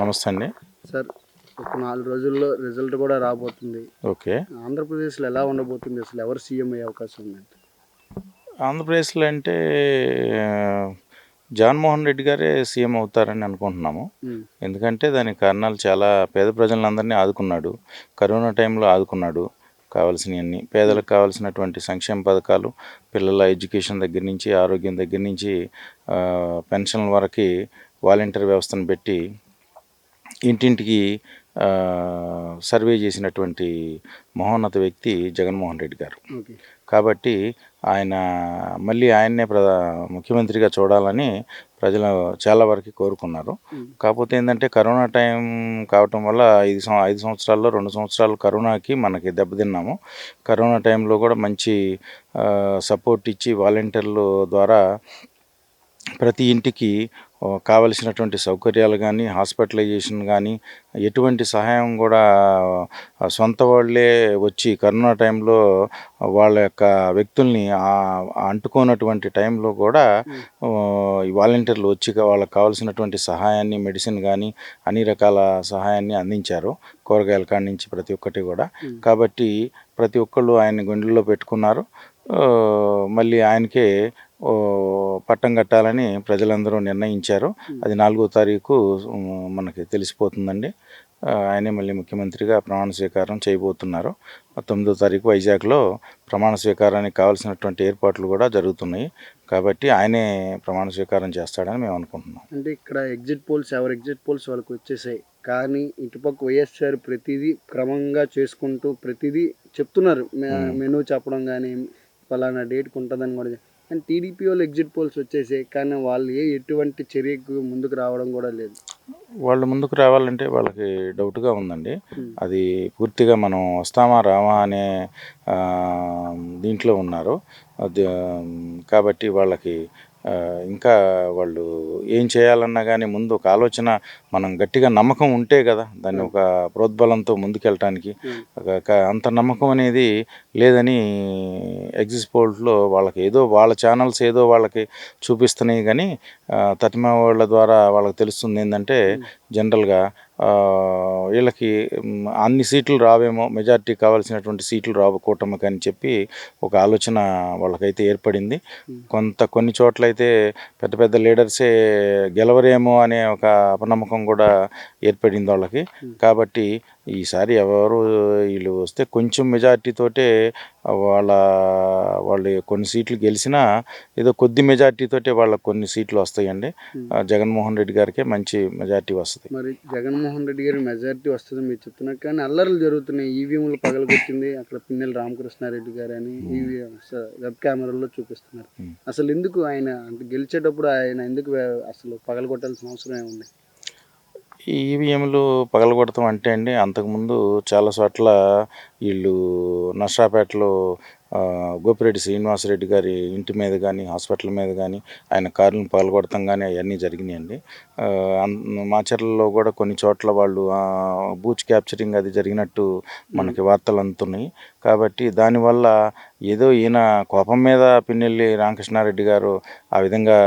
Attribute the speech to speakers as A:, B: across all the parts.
A: నమస్తే అండి.
B: సార్, ఒక 4 రోజుల్లో రిజల్ట్ కూడా రాబోతుంది.
A: ఓకే.
B: ఆంధ్రప్రదేశ్‌లో ఎలా ఉండబోతుంది? అసలు ఎవరు సీఎం అయ్యే అవకాశం ఉందండి?
A: ఆంధ్రప్రదేశ్‌లో అంటే జగన్మోహన్ రెడ్డి గారే సీఎం అవుతారని అనుకుంటున్నాము. ఎందుకంటే దానికి కారణాలు చాలా. పేద ప్రజలందరినీ ఆదుకున్నాడు. కరోనా టైంలో ఆదుకున్నాడు. కావాల్సినవన్నీ పేదలకు కావాల్సినటువంటి సంక్షేమ పథకాలు, పిల్లల ఎడ్యుకేషన్ దగ్గర నుంచి, ఆరోగ్యం దగ్గర నుంచి పెన్షన్ల వరకు వాలంటీర్ వ్యవస్థను పెట్టి ఇంటింటికి సర్వే చేసినటువంటి మహోన్నత వ్యక్తి జగన్మోహన్ రెడ్డి గారు. కాబట్టి మళ్ళీ ఆయన్నే ముఖ్యమంత్రిగా చూడాలని ప్రజలు చాలా వరకు కోరుకున్నారు. కాకపోతే ఏంటంటే కరోనా టైం కావటం వల్ల 5 సంవత్సరాల్లో 2 సంవత్సరాలు కరోనాకి మనకి దెబ్బతిన్నాము. కరోనా టైంలో కూడా మంచి సపోర్ట్ ఇచ్చి వాలంటీర్ల ద్వారా ప్రతి ఇంటికి కావలసినటువంటి సౌకర్యాలు కానీ, హాస్పిటలైజేషన్ కానీ, ఎటువంటి సహాయం కూడా సొంత వాళ్ళే వచ్చి కరోనా టైంలో వాళ్ళ యొక్క వ్యక్తుల్ని అంటుకోనటువంటి టైంలో కూడా వాలంటీర్లు వచ్చి వాళ్ళకి కావాల్సినటువంటి సహాయాన్ని, మెడిసిన్ కానీ అన్ని రకాల సహాయాన్ని అందించారు. కూరగాయల కాడి నుంచి ప్రతి ఒక్కటి కూడా. కాబట్టి ప్రతి ఒక్కళ్ళు ఆయన గుండెల్లో పెట్టుకున్నారు. మళ్ళీ ఆయనకే పట్టం కట్టాలని ప్రజలందరూ నిర్ణయించారు. అది 4వ తారీఖు మనకి తెలిసిపోతుందండి. ఆయనే మళ్ళీ ముఖ్యమంత్రిగా ప్రమాణ స్వీకారం చేయబోతున్నారు. 9వ తారీఖు వైజాగ్లో ప్రమాణ స్వీకారానికి కావాల్సినటువంటి ఏర్పాట్లు కూడా జరుగుతున్నాయి. కాబట్టి ఆయనే ప్రమాణ స్వీకారం చేస్తాడని మేము అనుకుంటున్నాం.
B: అంటే ఇక్కడ ఎగ్జిట్ పోల్స్ వాళ్ళకి వచ్చేసాయి. కానీ ఇటుపక్క వైఎస్ఆర్ ప్రతిదీ క్రమంగా చేసుకుంటూ ప్రతిదీ చెప్తున్నారు. మెనూ చెప్పడం కానీ ఫలానా డేట్కి ఉంటుందని కూడా. కానీ టీడీపీ వాళ్ళు ఎగ్జిట్ పోల్స్ వచ్చేసాయి. కానీ వాళ్ళు ఎటువంటి చర్యకు ముందుకు రావడం కూడా లేదు.
A: వాళ్ళు ముందుకు రావాలంటే వాళ్ళకి డౌట్గా ఉందండి. అది పూర్తిగా మనం వస్తామా రామా అనే దీంట్లో ఉన్నారు. కాబట్టి వాళ్ళకి ఇంకా వాళ్ళు ఏం చేయాలన్నా కానీ ముందు ఒక ఆలోచన, మనం గట్టిగా నమ్మకం ఉంటే కదా దాన్ని ఒక ప్రోద్బలంతో ముందుకెళ్ళటానికి. అంత నమ్మకం అనేది లేదని ఎగ్జిట్ పోల్స్లో వాళ్ళకి ఏదో వాళ్ళ ఛానల్స్ ఏదో వాళ్ళకి చూపిస్తున్నాయి. కానీ తతిమా వాళ్ళ ద్వారా వాళ్ళకి తెలుస్తుంది ఏంటంటే జనరల్గా వీళ్ళకి అన్ని సీట్లు రావేమో, మెజార్టీ కావాల్సినటువంటి సీట్లు రావు కూటమికి అని చెప్పి ఒక ఆలోచన వాళ్ళకైతే ఏర్పడింది. కొన్ని చోట్ల అయితే పెద్ద పెద్ద లీడర్సే గెలవరేమో అనే ఒక అపనమ్మకం కూడా ఏర్పడింది వాళ్ళకి. కాబట్టి ఈసారి ఎవరు వీళ్ళు వస్తే కొంచెం మెజార్టీతోటే వాళ్ళు కొన్ని సీట్లు గెలిచినా ఏదో కొద్ది మెజార్టీతోటే వాళ్ళకి కొన్ని సీట్లు వస్తాయండి. జగన్మోహన్ రెడ్డి గారికే మంచి మెజార్టీ వస్తుంది.
B: మరి జగన్మోహన్ రెడ్డి గారి మెజార్టీ వస్తుంది మీరు చెప్తున్నారు. కానీ అల్లర్లు జరుగుతున్నాయి. ఈవీఎంలు పగలగొట్టింది అక్కడ పిన్నెల రామకృష్ణారెడ్డి గారు అని ఈవీఎం వెబ్ కెమెరాల్లో చూపిస్తున్నారు. అసలు ఎందుకు ఆయన అంటే గెలిచేటప్పుడు ఆయన ఎందుకు అసలు పగలగొట్టాల్సిన అవసరం ఏముంది?
A: ఈ ఈవీఎంలు పగలగొడతాం అంటే అండి, అంతకుముందు చాలా చోట్ల వీళ్ళు నర్సాపేటలో గోపిరెడ్డి శ్రీనివాసరెడ్డి గారి ఇంటి మీద కానీ, హాస్పిటల్ మీద కానీ ఆయన కారులను పగలగొడతాం కానీ అవన్నీ జరిగినాయండి. మాచర్లలో కూడా కొన్ని చోట్ల వాళ్ళు బూచ్ క్యాప్చరింగ్ అది జరిగినట్టు మనకి వార్తలు అందుతున్నాయి. కాబట్టి దానివల్ల ఏదో ఈయన కోపం మీద పిన్నెల్లి రామకృష్ణారెడ్డి గారు ఆ విధంగా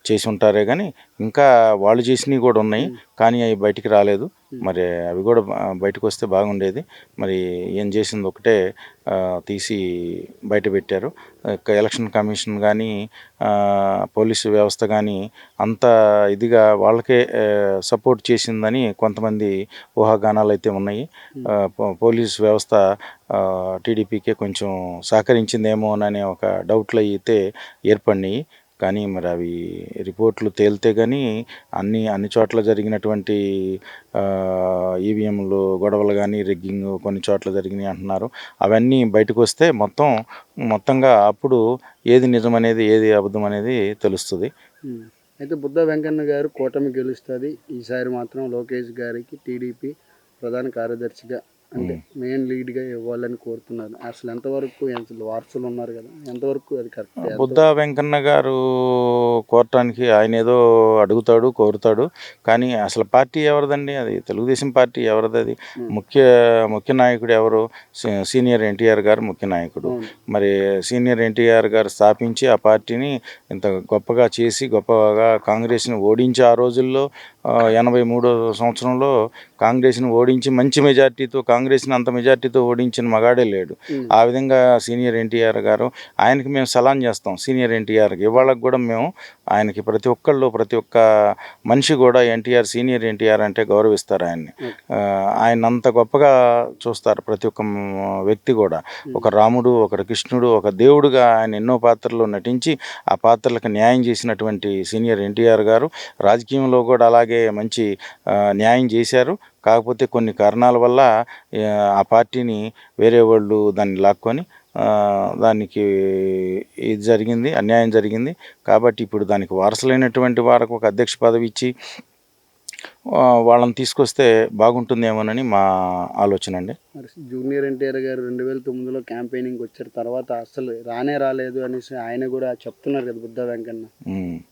A: చేసి ఉంటారే కానీ ఇంకా వాళ్ళు చేసినవి కూడా ఉన్నాయి. కానీ అవి బయటికి రాలేదు. మరి అవి కూడా బయటకు వస్తే బాగుండేది. మరి ఏం చేసింది ఒకటే తీసి బయట పెట్టారు. ఎలక్షన్ కమిషన్ కానీ పోలీసు వ్యవస్థ కానీ అంత ఇదిగా వాళ్ళకే సపోర్ట్ చేసిందని కొంతమంది ఊహాగానాలు అయితే ఉన్నాయి. పోలీసు వ్యవస్థ టీడీపీకే కొంచెం సహకరించిందేమో అనే ఒక డౌట్లు అయితే ఏర్పడినాయి. కానీ మరి అవి రిపోర్ట్లు తేలితే కానీ అన్ని చోట్ల జరిగినటువంటి ఈవీఎంలు గొడవలు కానీ రిగ్గింగ్ కొన్ని చోట్ల జరిగినాయి అంటున్నారు. అవన్నీ బయటకు వస్తే మొత్తంగా అప్పుడు ఏది నిజమనేది ఏది అబద్ధం అనేది తెలుస్తుంది.
B: అయితే బుద్ధ వెంకన్న గారు కూటమి గెలుస్తుంది ఈసారి మాత్రం లోకేష్ గారికి టీడీపీ ప్రధాన కార్యదర్శిగా అంటే మెయిన్ లీడ్గా ఇవ్వాలని కోరుతున్నారు. అసలు ఎంతవరకు వారసులు ఉన్నారు కదా, ఎంతవరకు అది కరెక్ట్?
A: బుద్ధ వెంకన్న గారు కోరటానికి ఆయన ఏదో అడుగుతాడు, కోరుతాడు. కానీ అసలు పార్టీ ఎవరిదండి? అది తెలుగుదేశం పార్టీ ఎవరిది? అది ముఖ్య నాయకుడు ఎవరు? సీనియర్ ఎన్టీఆర్ గారు ముఖ్య నాయకుడు. మరి సీనియర్ ఎన్టీఆర్ గారు స్థాపించి ఆ పార్టీని ఇంత గొప్పగా చేసి గొప్పగా కాంగ్రెస్ని ఓడించి ఆ రోజుల్లో 83 సంవత్సరంలో కాంగ్రెస్ని ఓడించి మంచి మెజార్టీతో, కాంగ్రెస్ని అంత మెజార్టీతో ఓడించిన మగాడే లేడు. ఆ విధంగా సీనియర్ ఎన్టీఆర్ గారు, ఆయనకి మేము సలాం చేస్తాం. సీనియర్ ఎన్టీఆర్కి ఇవాళకి కూడా మేము ఆయనకి ప్రతి ఒక్క మనిషి కూడా సీనియర్ ఎన్టీఆర్ అంటే గౌరవిస్తారు ఆయన్ని. ఆయన అంత గొప్పగా చూస్తారు ప్రతి ఒక్క వ్యక్తి కూడా. ఒక రాముడు, ఒక కృష్ణుడు, ఒక దేవుడుగా ఆయన ఎన్నో పాత్రల్లో నటించి ఆ పాత్రలకు న్యాయం చేసినటువంటి సీనియర్ ఎన్టీఆర్ గారు రాజకీయంలో కూడా అలాగే మంచి న్యాయం చేశారు. కాకపోతే కొన్ని కారణాల వల్ల ఆ పార్టీని వేరే వాళ్ళు దాన్ని లాక్కొని దానికి ఇది జరిగింది, అన్యాయం జరిగింది. కాబట్టి ఇప్పుడు దానికి వారసులైనటువంటి వారికి ఒక అధ్యక్ష పదవి ఇచ్చి వాళ్ళని తీసుకొస్తే బాగుంటుందేమోనని మా ఆలోచన అండి.
B: మరి జూనియర్ ఎన్టీఆర్ గారు 2009లో క్యాంపెయినింగ్ వచ్చారు, తర్వాత అసలు రాలేదు అనేసి ఆయన కూడా చెప్తున్నారు కదా బుద్ధ వెంకన్న.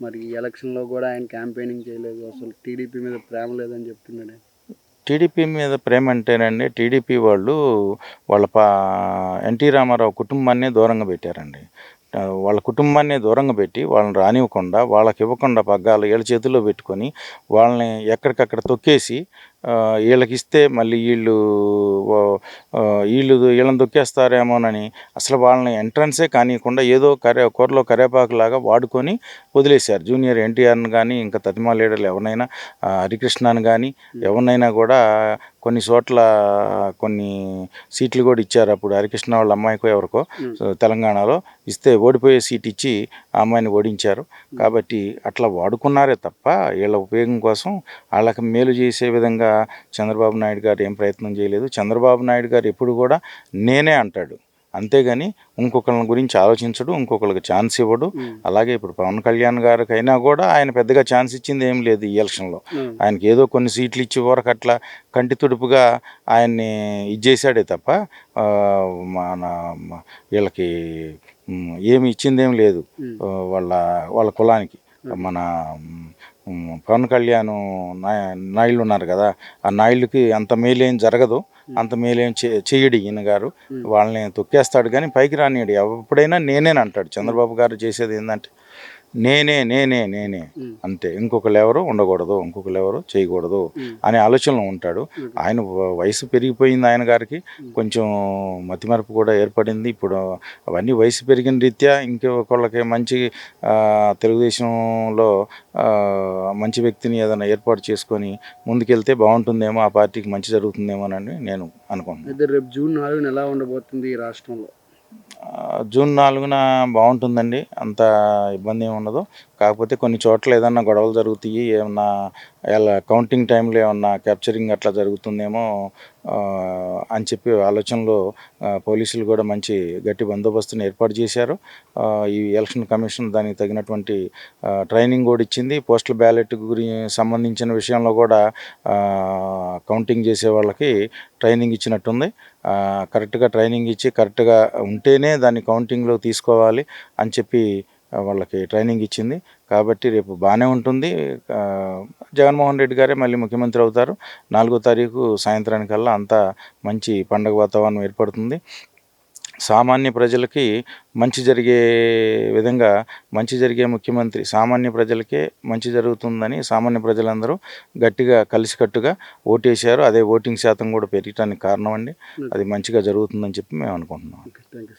B: మరి ఈ ఎలక్షన్లో కూడా ఆయన క్యాంపెయినింగ్ చేయలేదు, అసలు టీడీపీ మీద ప్రేమ లేదని చెప్తున్నాడు.
A: టీడీపీ మీద ప్రేమ అంటేనండి, టీడీపీ వాళ్ళు వాళ్ళ ఎన్టీ రామారావు కుటుంబాన్ని దూరంగా పెట్టారండి. వాళ్ళ కుటుంబాన్ని దూరంగా పెట్టి వాళ్ళని రానివ్వకుండా, వాళ్ళకి ఇవ్వకుండా పగ్గాలు వీళ్ళ చేతుల్లో పెట్టుకొని వాళ్ళని ఎక్కడికక్కడ తొక్కేసి వీళ్ళకి ఇస్తే మళ్ళీ వీళ్ళని తొక్కేస్తారేమోనని అసలు వాళ్ళని ఎంట్రన్సే కానివ్వకుండా ఏదో కూరలో కరేపాకులాగా వాడుకొని వదిలేశారు. జూనియర్ ఎన్టీఆర్ని కానీ, ఇంకా తతిమా లీడర్లు ఎవరినైనా, హరికృష్ణని కానీ ఎవరినైనా కూడా కొన్ని చోట్ల కొన్ని సీట్లు కూడా ఇచ్చారు. అప్పుడు హరికృష్ణ వాళ్ళ అమ్మాయికో ఎవరికో తెలంగాణలో ఇస్తే ఓడిపోయే సీట్ ఇచ్చి ఆ అమ్మాయిని ఓడించారు. కాబట్టి అట్లా వాడుకున్నారే తప్ప వీళ్ళ ఉపయోగం కోసం వాళ్ళకి మేలు చేసే విధంగా చంద్రబాబు నాయుడు గారు ఏం ప్రయత్నం చేయలేదు. చంద్రబాబు నాయుడు గారు ఎప్పుడు కూడా నేనే అంటాడు, అంతేగాని ఇంకొకళ్ళ గురించి ఆలోచించడు, ఇంకొకరికి ఛాన్స్ ఇవ్వడు. అలాగే ఇప్పుడు పవన్ కళ్యాణ్ గారికి అయినా కూడా ఆయన పెద్దగా ఛాన్స్ ఇచ్చింది ఏం లేదు ఈ ఎలక్షన్లో. ఆయనకి ఏదో కొన్ని సీట్లు ఇచ్చి వరకు అట్లా కంటి తుడుపుగా ఆయన్ని ఇచ్చేసాడే తప్ప వీళ్ళకి ఏమి ఇచ్చిందేం లేదు వాళ్ళ కులానికి. మన పవన్ కళ్యాణ్ నాయుళ్ళు ఉన్నారు కదా, ఆ నాయుళ్ళకి అంత మేలేం జరగదు, అంత మేలేం చెయ్యడు ఈయన గారు. వాళ్ళని తొక్కేస్తాడు కానీ పైకి రానియడు. ఎప్పుడైనా నేనేనంటాడు. చంద్రబాబు గారు చేసేది ఏంటంటే నేనే అంతే, ఇంకొకరు ఎవరు ఉండకూడదు, ఇంకొకరు ఎవరు చేయకూడదు అనే ఆలోచనలో ఉంటాడు. ఆయన వయసు పెరిగిపోయింది, ఆయన గారికి కొంచెం మతిమరుపు కూడా ఏర్పడింది. ఇప్పుడు అవన్నీ వయసు పెరిగిన రీత్యా ఇంకొకళ్ళకి మంచి తెలుగుదేశంలో మంచి వ్యక్తిని ఏదైనా ఏర్పాటు చేసుకొని ముందుకెళ్తే బాగుంటుందేమో, ఆ పార్టీకి మంచి జరుగుతుందేమోనని నేను అనుకుంటున్నాను.
B: రేపు జూన్ 4న ఎలా ఉండబోతుంది ఈ రాష్ట్రంలో?
A: జూన్ 4న బాగుంటుందండి, అంత ఇబ్బంది ఏమి ఉండదు. కాకపోతే కొన్ని చోట్ల ఏదన్నా గొడవలు జరుగుతాయి, ఏమన్నా కౌంటింగ్ టైంలో ఏమన్నా క్యాప్చరింగ్ అట్లా జరుగుతుందేమో అని చెప్పి ఆలోచనలో పోలీసులు కూడా మంచి గట్టి బందోబస్తుని ఏర్పాటు చేశారు. ఈ ఎలక్షన్ కమిషన్ దానికి తగినటువంటి ట్రైనింగ్ కూడా ఇచ్చింది. పోస్టల్ బ్యాలెట్ సంబంధించిన విషయంలో కూడా కౌంటింగ్ చేసే వాళ్ళకి ట్రైనింగ్ ఇచ్చినట్టుంది. కరెక్ట్గా ట్రైనింగ్ ఇచ్చి కరెక్ట్గా ఉంటేనే దాన్ని కౌంటింగ్లో తీసుకోవాలి అని చెప్పి వాళ్ళకి ట్రైనింగ్ ఇచ్చింది. కాబట్టి రేపు బాగానే ఉంటుంది. జగన్మోహన్ రెడ్డి గారే మళ్ళీ ముఖ్యమంత్రి అవుతారు. 4వ తారీఖు సాయంత్రానికల్లా అంతా మంచి పండగ వాతావరణం ఏర్పడుతుంది. సామాన్య ప్రజలకి మంచి జరిగే విధంగా మంచి జరిగే ముఖ్యమంత్రి, సామాన్య ప్రజలకే మంచి జరుగుతుందని సామాన్య ప్రజలందరూ గట్టిగా కలిసికట్టుగా ఓటేశారు. అదే ఓటింగ్ శాతం కూడా పెరగటానికి కారణం అండి. అది మంచిగా జరుగుతుందని చెప్పి మేము అనుకుంటున్నాం.